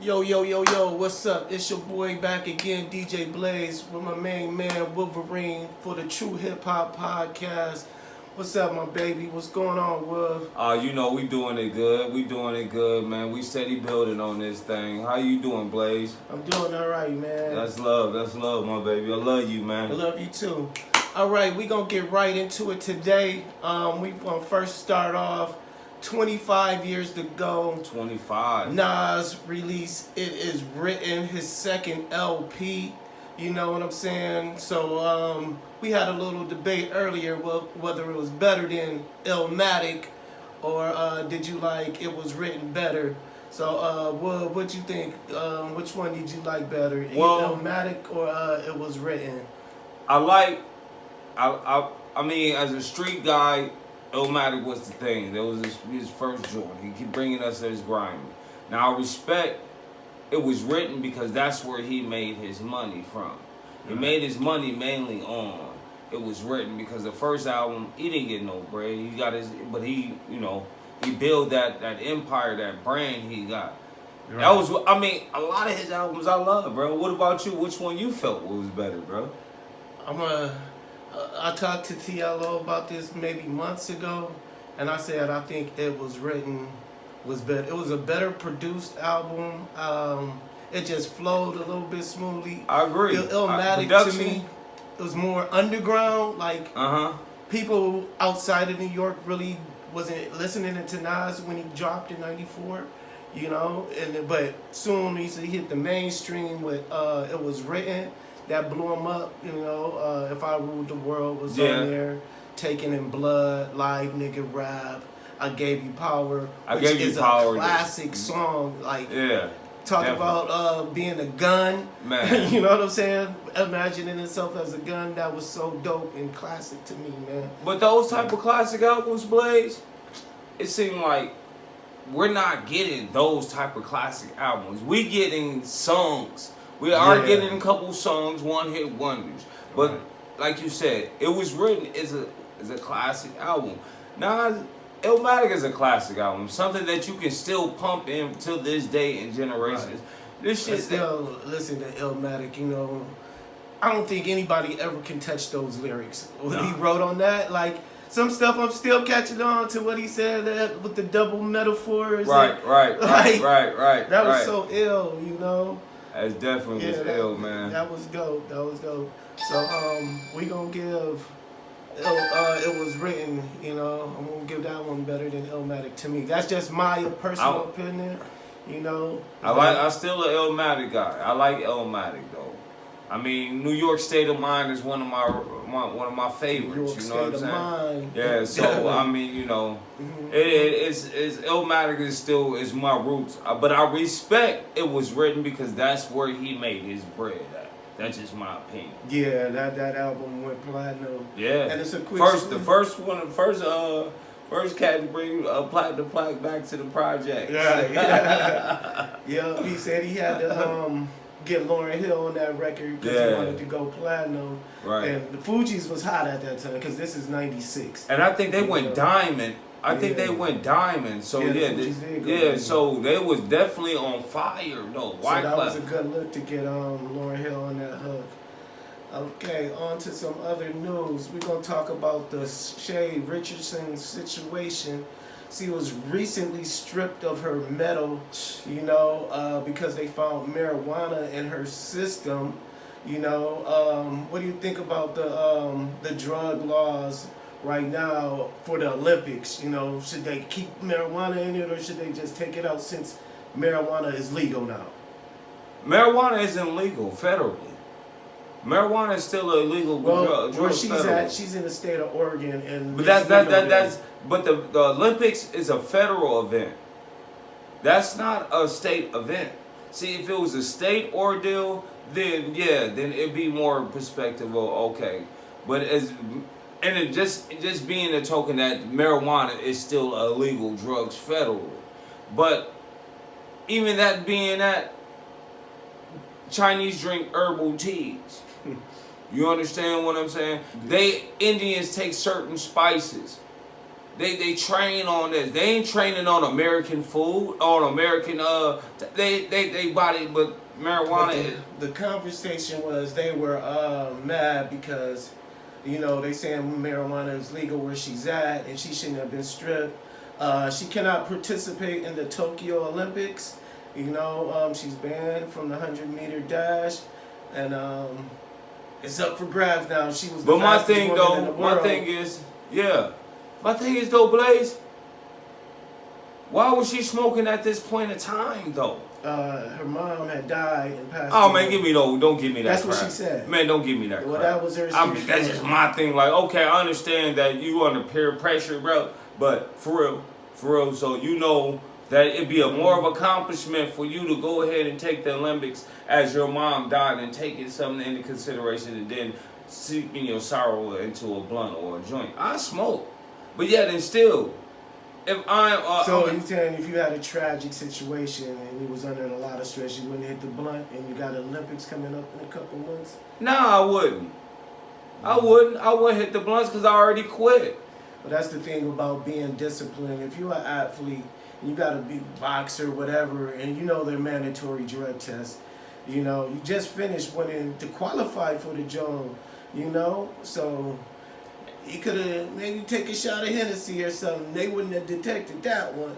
Yo, yo, yo, yo, what's up? It's your boy back again, DJ Blaze, with my main man, Wolverine, for the True Hip Hop Podcast. What's up, my baby? What's going on, Wolf? We doing it good. We doing it good, man. We steady building on this thing. How you doing, Blaze? I'm doing all right, man. That's love, my baby. I love you, man. I love you, too. All right, we're going to get right into it today. We're going to first start off 25 years to go. 25. Nas released It Is Written, his second LP. You know what I'm saying? So we had a little debate earlier whether it was better than Illmatic or did you like It Was Written better? So what you think? Which one did you like better? Well, Illmatic or It Was Written? I mean, as a street guy, Illmatic was the thing. That was his first joint. He keep bringing us his grimy. Now I respect It Was Written because that's where he made his money from. He made his money mainly on It Was Written because the first album he didn't get no bread. He got but he built that empire, that brand he got. Right. That was, I mean, a lot of his albums I love, bro. What about you? Which one you felt was better, bro? I talked to TLO about this maybe months ago, and I said I think It Was Written was better. It was a better produced album. It just flowed a little bit smoothly. I agree. Illmatic to me, it was more underground. Like people outside of New York really wasn't listening to Nas when he dropped in '94. You know, but soon he hit the mainstream with It Was Written. That blew him up, you know. If I Ruled the World was on there. Taken in Blood, Live Nigga Rap, I Gave You Power, which is a classic song. Like, talk about being a gun. Man. You know what I'm saying? Imagining itself as a gun, that was so dope and classic to me, man. But those type of classic albums, Blaze, it seemed like we're not getting those type of classic albums. We getting songs. We are getting a couple songs, one-hit wonders. But like you said, It Was Written is a classic album. Now, Illmatic is a classic album. Something that you can still pump in till this day in generations. Right. This shit still listen to Illmatic, you know. I don't think anybody ever can touch those lyrics. What he wrote on that, like some stuff I'm still catching on to what he said with the double metaphors. Right. That was so ill, you know. That definitely was ill, man. That was dope. So we gonna give It Was Written. You know, I'm gonna give that one better than Illmatic to me. That's just my personal opinion. You know, I'm still an Illmatic guy. I like Illmatic though. I mean, New York State of Mind is one of my favorites. You know what I'm saying? Mind. Yeah. So I mean, you know, it's Illmatic is my roots. But I respect It Was Written because that's where he made his bread at. That's just my opinion. Yeah, that album went platinum. Yeah. And it's a quick first cat to bring a platinum plaque back to the project. Yeah. He said he had to get Lauryn Hill on that record because he wanted to go platinum. Right. And the Fugees was hot at that time because this is '96. And I think they went diamond. I think they went diamond. So so they was definitely on fire though. So that was a good look to get Lauryn Hill on that hook. Okay, on to some other news. We're gonna talk about the Shay Richardson situation. She was recently stripped of her medal, you know, because they found marijuana in her system. You know, what do you think about the drug laws right now for the Olympics? You know, should they keep marijuana in it or should they just take it out since marijuana is legal now? Marijuana isn't legal federally. Marijuana is still a legal drug. Where she's in the state of Oregon, and but the Olympics is a federal event. That's not a state event. See, if it was a state ordeal, then it'd be more perspective of okay. But it just being a token that marijuana is still a legal drugs federally. But even that being that, Chinese drink herbal teas. You understand what I'm saying? Indians take certain spices They train on this. They ain't training on American food, on American they body, but marijuana. But the conversation was they were mad because, you know, they saying marijuana is legal where she's at and she shouldn't have been stripped. She cannot participate in the Tokyo Olympics. You know, she's banned from the 100-meter dash, and it's up for grabs now. She was. But my thing though, my thing is though, Blaze. Why was she smoking at this point in time though? Her mom had died and passed Oh away. man, don't give me that. That's crap. what she said. Man, don't give me that. Well, crap. that was her. I mean, that's just my thing. Like, okay, I understand that you under peer pressure, bro. But for real, so you know that it'd be a more of accomplishment for you to go ahead and take the Olympics as your mom died and taking something into consideration and then seeping your sorrow into a blunt or a joint. I smoke, but yet and still, if so you saying if you had a tragic situation and you was under a lot of stress, you wouldn't hit the blunt, and you got Olympics coming up in a couple months? Nah, I wouldn't. I wouldn't hit the blunts because I already quit. But that's the thing about being disciplined. If you're an athlete, you got to be boxer, whatever, and you know they're mandatory drug tests. You know, you just finished winning to qualify for the Joan. You know, so you could have maybe take a shot of Hennessy or something. They wouldn't have detected that one.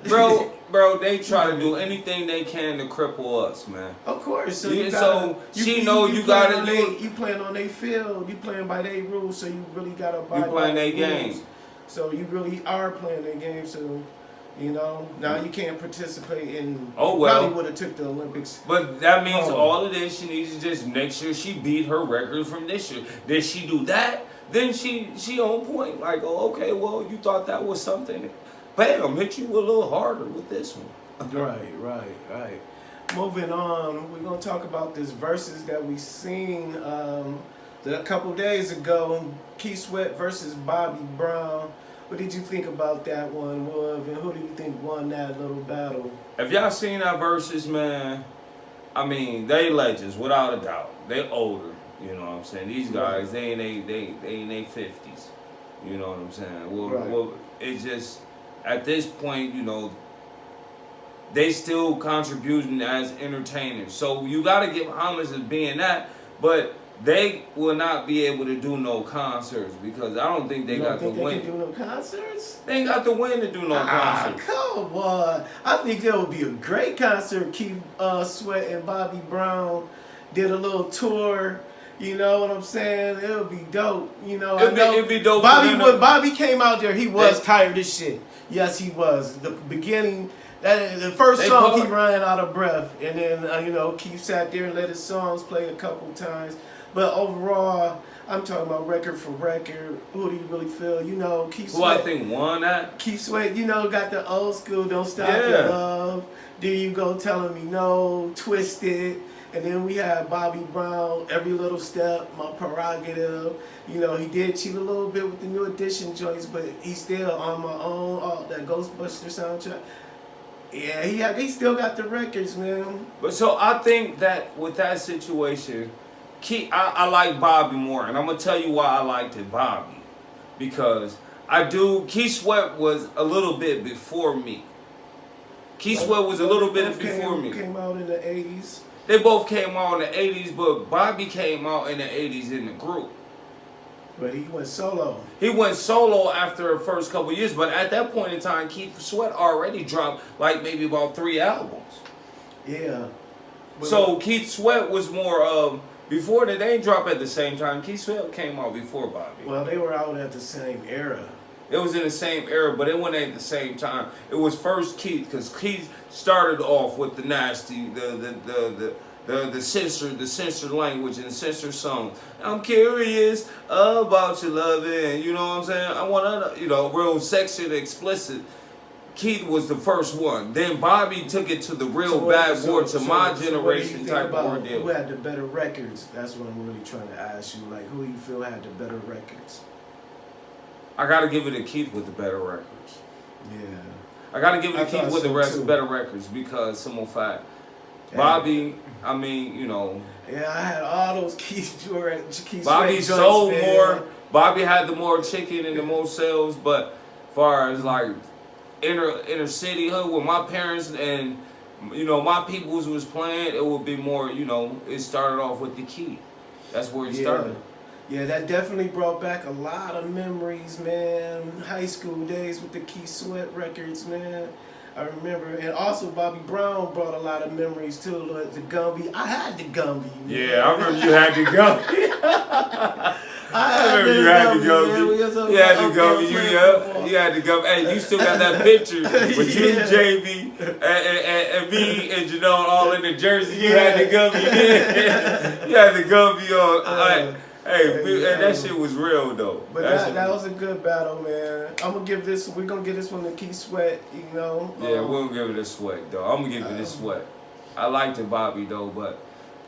Bro, they try to do anything they can to cripple us, man. Of course. So you playing on their field. You playing by their rules. So you really got to abide by you playing their rules. game. So you really are playing their game. So, you know, now you can't participate in. Oh well. Probably would have took the Olympics. But that means all of this. She needs to just make sure she beat her record from this year. Did she do that? Then she on point. Like, oh, okay, well, you thought that was something. Bam, hit you a little harder with this one. Right. Moving on, we're gonna talk about this versus that we seen a couple days ago. Keith Sweat versus Bobby Brown. What did you think about that one, Wolf? And who do you think won that little battle? If y'all seen that versus, man, I mean, they legends without a doubt. They older. You know what I'm saying? These guys, they in their 50s. You know what I'm saying? Well, it's just, at this point, you know, they still contributing as entertainers. So you got to give homage as being that, but they will not be able to do no concerts because I don't think they got the win. They can do no concerts? They ain't got the win to do no concerts. Come on. I think there would be a great concert. Keith Sweat and Bobby Brown did a little tour. You know what I'm saying? It would be dope. You know, it'd be dope. Bobby came out there. He was tired as shit. Yes, he was. The beginning, the first song, he ran out of breath, and then you know, Keith sat there and let his songs play a couple times. But overall, I'm talking about record for record. Who do you really feel? You know, Keith Sweat. Who I think won that? Keith Sweat. You know, got the old school. Don't stop your love. There you go, telling me no. Twisted. And then we had Bobby Brown, Every Little Step, My Prerogative. You know, he did cheat a little bit with the New Edition joints, but he's still On My Own, that Ghostbuster soundtrack. Yeah, he still got the records, man. But so I think that with that situation, I like Bobby more, and I'm gonna tell you why I liked it, Bobby, because Keith Sweat was a little bit before me. Keith Sweat was a little bit before me. Came out in the 80s. They both came out in the 80s, but Bobby came out in the 80s in the group. But he went solo. He went solo after the first couple years, but at that point in time, Keith Sweat already dropped like maybe about 3 albums. Yeah. So Keith Sweat was more of, before they didn't drop at the same time. Keith Sweat came out before Bobby. Well, they were out at the same era. It was in the same era, but it wasn't at the same time. It was first Keith, because Keith started off with the nasty, the censored language and censored songs. I'm curious about your loving, you know what I'm saying? I want to, you know, real sexual, explicit. Keith was the first one. Then Bobby took it to the real bad word to my generation type of ordeal. Who had the better records? That's what I'm really trying to ask you. Like, who you feel had the better records? I gotta give it to Keith with the better records. Yeah. I gotta give it to Keith with the better records because simple fact. Bobby, I mean, you know. Yeah, I had all those Keith Bobby sold more. Bobby had the more chicken and the most sales, but far as like inner city hood where my parents and my peoples was playing, it would be more, it started off with the Key. That's where it started. Yeah, that definitely brought back a lot of memories, man. High school days with the Key Sweat records, man. I remember, and also Bobby Brown brought a lot of memories too. Like the Gumby, I had the Gumby. Man. Yeah, I remember you had the Gumby. I remember you had the Gumby. You had the Gumby. You had the Gumby. Hey, you still got that picture with you, JV, and me and Janelle all in the jersey. You had the Gumby. Yeah. You had the Gumby on. And that shit was real though. But that was a good battle, man. We're gonna give this one to Key Sweat, Yeah, we're gonna give it a Sweat though. I'm gonna give it a Sweat. I liked the Bobby though, but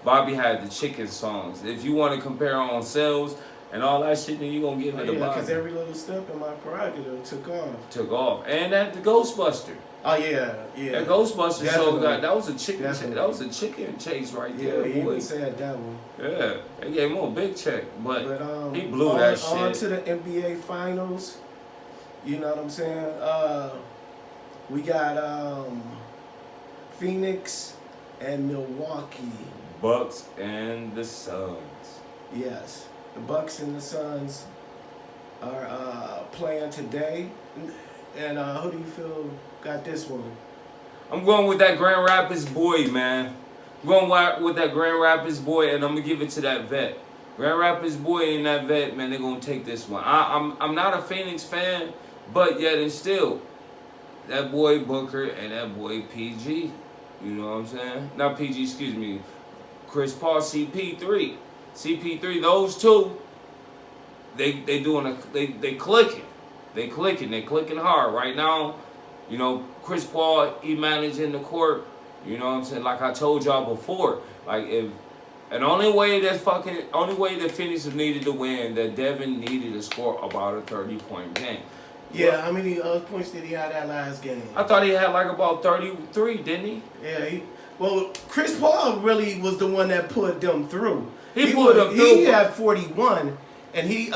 Bobby had the chicken songs. If you want to compare on sales and all that shit, then you gonna give it a Bobby. Because Every Little Step in My Prerogative took off. And at the Ghostbuster. Oh yeah. That Ghostbuster show that was a chicken. That was a chicken chase right there. Yeah, he even said that one. Yeah, they gave him a big check, but he blew that shit. On to the NBA Finals. You know what I'm saying? We got Phoenix and Milwaukee. Bucks and the Suns. Yes, the Bucks and the Suns are playing today. And who do you feel got this one? I'm going with that Grand Rapids boy, man. I'm going with that Grand Rapids boy, and I'm going to give it to that vet. Grand Rapids boy and that vet, man, they're going to take this one. I'm not a Phoenix fan, but yet and still, that boy Booker and that boy PG. You know what I'm saying? Not PG, excuse me. Chris Paul, CP3. CP3, those two, they clicking. They clicking hard right now. Chris Paul, he managing the court. You know what I'm saying? Like I told y'all before, like only way that Phoenix needed to win, that Devin needed to score about a 30-point game. Yeah, how many points did he have that last game? I thought he had like about 33, didn't he? Yeah, Chris Paul really was the one that put them through. He had 41. And he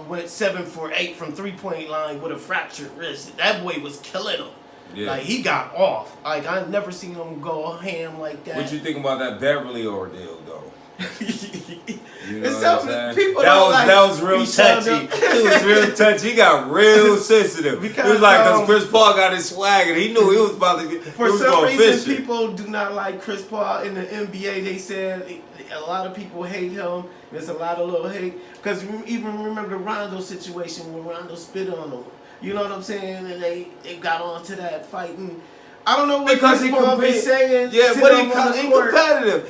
went 7 for 8 from 3-point line with a fractured wrist. That boy was killing him. Yeah. Like he got off. Like I've never seen him go ham like that. What you think about that Beverly ordeal though? You know what I'm saying? That was real touchy. It was real touchy. He got real sensitive. It was like because Chris Paul got his swag and he knew he was about to get. For some reason, people do not like Chris Paul in the NBA. They said a lot of people hate him. There's a lot of little hate because even remember the Rondo situation when Rondo spit on him. You know what I'm saying? And they got on to that fighting. I don't know what Chris Paul be saying. Yeah, but he competitive.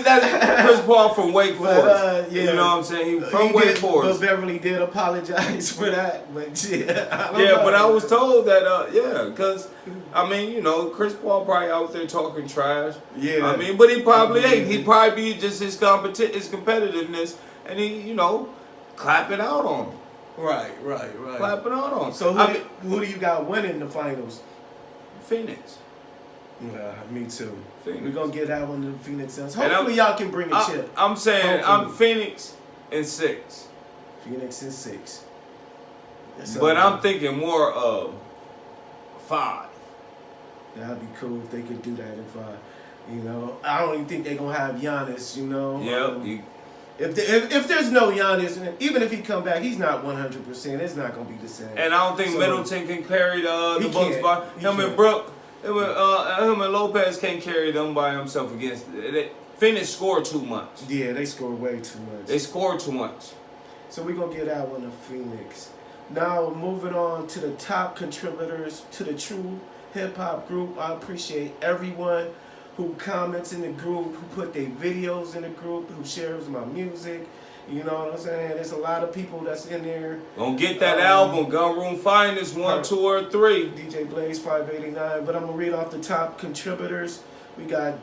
That's Chris Paul from Wake Forest. You know what I'm saying? He from Wake Forest. But Beverly did apologize for that. But but I was told that because Chris Paul probably out there talking trash. Yeah. But he probably ain't. He probably be just his competitiveness, and he clapping out on him. Right. Clapping out on him. So who do you got winning the finals? Phoenix. Yeah, me too. Phoenix. We're going to get that one to Phoenix Suns. Hopefully y'all can bring a chip. I'm saying I'm Phoenix in 6. Phoenix in 6. But I'm thinking more of 5. That'd be cool if they could do that in 5. I don't even think they're going to have Giannis, Yep. If there's no Giannis, even if he come back, he's not 100%. It's not going to be the same. And I don't think Middleton can carry the Bucks by him and Brook. Him and Lopez can't carry them by himself against it. Phoenix scored too much. Yeah, they scored way too much. They scored too much. So we're going to give that one to Phoenix. Now, moving on to the top contributors to the True Hip Hop group. I appreciate everyone who comments in the group, who put their videos in the group, who shares my music. You know what I'm saying? There's a lot of people that's in there. Gonna get that album, Gun Room Finest 1, 2, or 3. DJ Blaze 589. But I'm gonna read off the top contributors. We got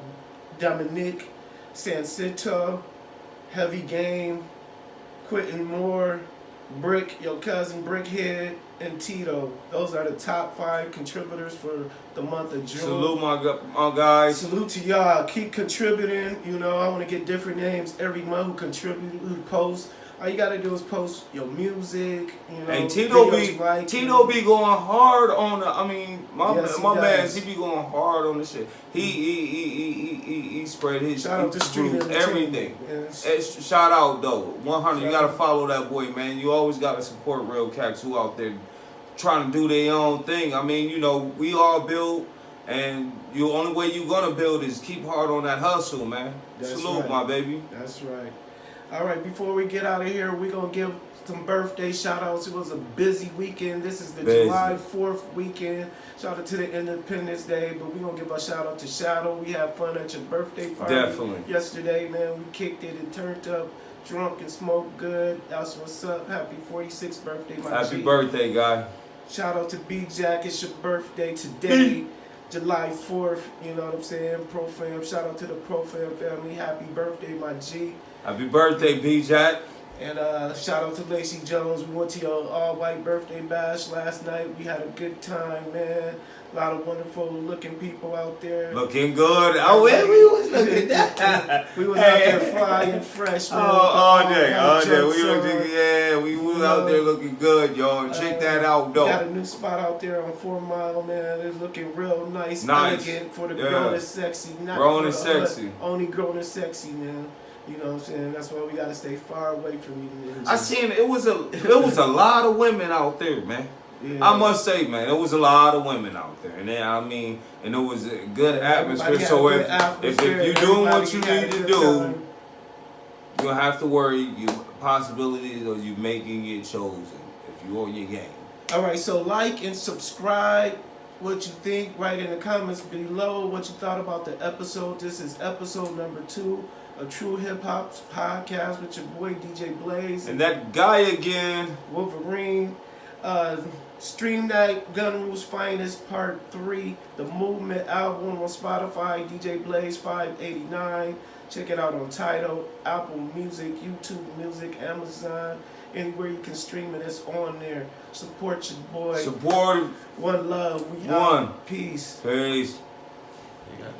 Dominique Sansito, Heavy Game, Quentin Moore, Brick, your cousin Brickhead, and Tito. Those are the top 5 contributors for the month of June. Salute my guys. Salute to y'all. Keep contributing. I want to get different names every month who contribute, who post. All you gotta do is post your music, you know. And Tito be going hard on the. I mean, my man, he be going hard on the shit. He spread his shout out to Street everything. Yes. Shout out though, 100. You gotta follow that boy, man. You always gotta support real cats who out there trying to do their own thing. I mean, you know, we all build, and the only way you gonna build is keep hard on that hustle, man. That's Salute, right. my baby. That's right. All right, before we get out of here, we're going to give some birthday shout-outs. It was a busy weekend. This is the July 4th weekend. Shout out to the Independence Day, but we're going to give a shout-out to Shadow. We had fun at your birthday party. Definitely. Yesterday, man. We kicked it and turned up, drunk and smoked good. That's what's up. Happy 46th birthday, my Happy G. birthday, guy. Shout out to B-Jack. It's your birthday today. July 4th, you know what I'm saying? Pro Fam. Shout out to the Pro Fam family. Happy birthday, my G. Happy birthday, B-Jack. And shout out to Lacey Jones. We went to your all-white birthday bash last night. We had a good time, man. A lot of wonderful looking people out there. Looking good. Oh, yeah, we was looking that. We was out there fly and fresh, man. All day. We was out there looking good, y'all. Check that out, though. We got a new spot out there on 4 Mile, man. It's looking real nice. Elegant for the grown and sexy. Not grown for and sexy. Only grown and sexy, man. You know what I'm saying? That's why we gotta stay far away from you. I seen it was a lot of women out there, man. Yeah. I must say, man, there was a lot of women out there, and then, I mean, and it was a good atmosphere. So if you're doing what you need to do, you don't have to worry. You possibilities of you making it chosen if you're on your game. All right, so like and subscribe. What you think? Write in the comments below what you thought about the episode. This is episode number 2. A True Hip Hop podcast with your boy DJ Blaze. And that guy again. Wolverine. Stream that Gun Rules Finest Part 3. The Movement album on Spotify. DJ Blaze 589. Check it out on Tidal, Apple Music, YouTube Music, Amazon. Anywhere you can stream it, it's on there. Support your boy. Support. One love. We out. Peace. Peace. You got it.